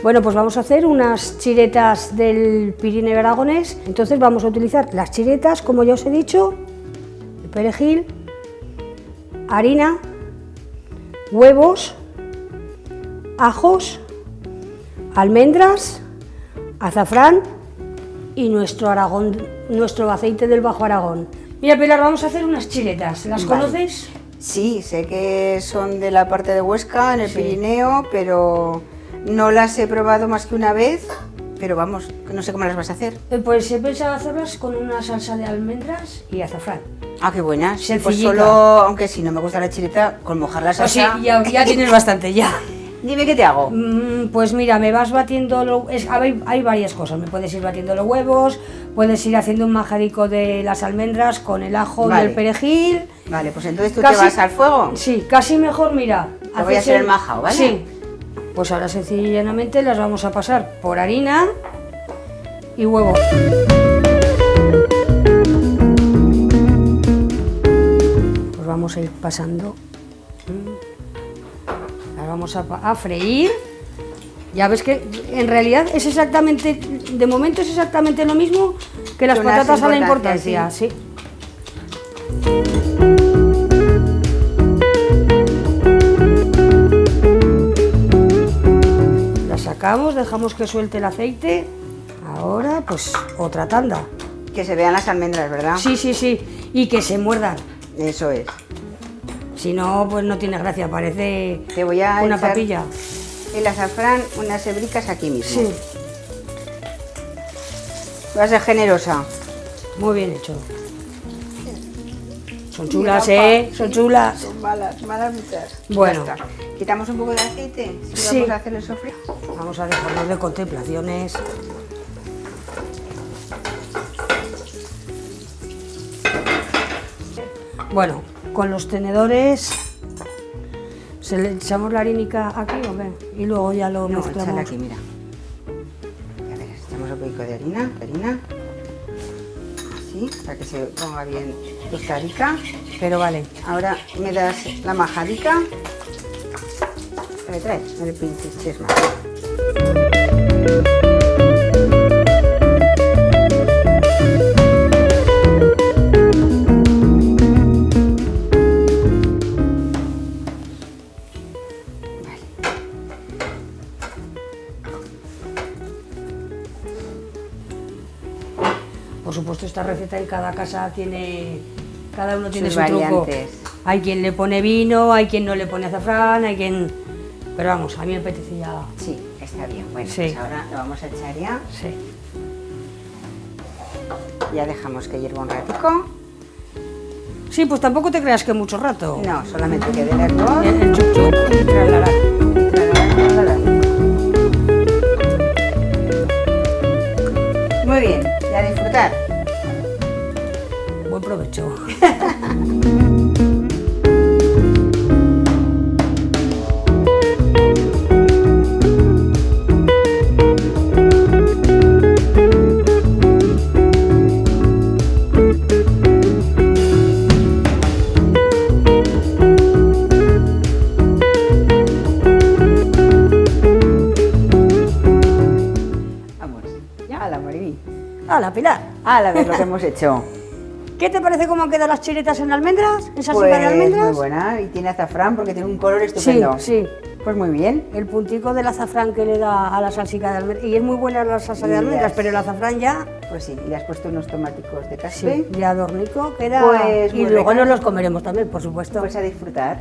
Bueno, pues vamos a hacer unas chiretas del Pirineo aragonés. Entonces vamos a utilizar las chiretas, como ya os he dicho, el perejil, harina, huevos, ajos, almendras, azafrán y nuestro aceite del Bajo Aragón. Mira, Pilar, vamos a hacer unas chiretas. ¿Las conoces? Sí, sé que son de la parte de Huesca, en el Pirineo, pero no las he probado más que una vez. Pero vamos, no sé cómo las vas a hacer. Pues he pensado hacerlas con una salsa de almendras y azafrán. Ah, qué buenas. Pues Sencillica. solo, aunque si no me gusta la chireta, con mojar la Pues sí, salsa. ya tienes bastante, ya. Dime qué te hago. Pues mira, me vas batiendo, hay varias cosas, me puedes ir batiendo los huevos, puedes ir haciendo un majadico de las almendras con el ajo y el perejil. Vale, pues entonces tú te vas al fuego. Sí, casi mejor, mira. Te voy a hacer el majao, ¿vale? Sí. Pues ahora sencillamente las vamos a pasar por harina y huevos. Pues vamos a ir pasando. Las vamos a freír. Ya ves que en realidad es exactamente, de momento es exactamente lo mismo que las patatas a la importancia, sí. Las sacamos, dejamos que suelte el aceite. Ahora pues otra tanda. Que se vean las almendras, ¿verdad? Sí, sí, sí, y que se muerdan. Eso es. Si no, pues no tiene gracia, parece Te voy a una echar papilla. el azafrán, unas hebricas aquí mismo. Sí, Voy a ser generosa. muy bien hecho. Son chulas, ¿eh? Son chulas. Son malas muchas. Bueno. Ya está. Quitamos un poco de aceite. Sí. Vamos a hacer el sofrito. Vamos a dejarnos de contemplaciones. Bueno, con los tenedores se le echamos la harinica aquí o qué, y luego ya lo No, mezclamos. échala aquí, mira. A ver, echamos un poquito de harina. Así, para que se ponga bien tostadica. Pero vale. Ahora me das la majadica. Trae, el pinches más. Por supuesto, esta receta en cada casa tiene, cada uno tiene Sus su truco. variantes. Hay quien le pone vino, hay quien no le pone azafrán, hay quien... Pero vamos, a mí me apetecía... Sí, está bien. Bueno, Sí. pues ahora lo vamos a echar ya. Sí. Ya dejamos que hierva un ratico. Sí, pues tampoco te creas que mucho rato. No, solamente que dé hervor. El chup chup y tralará. Muy bien, y a disfrutar. Buen provecho. Vamos, ya a la Mariví. ¡Hala, Pilar! A ver lo que hemos hecho. ¿Qué te parece cómo han quedado las chiretas en almendras? ¿En salsita Pues de almendras? muy buena, y tiene azafrán porque tiene un color estupendo. Sí, sí. Pues muy bien. El puntico del azafrán que le da a la salsica de almendras. Y es muy buena la salsa de almendras, pero el azafrán ya... Pues sí, y le has puesto unos tomáticos de Sí, caspe. de adornico queda... Pues y muy luego rica. nos los comeremos también, por supuesto. Pues a disfrutar.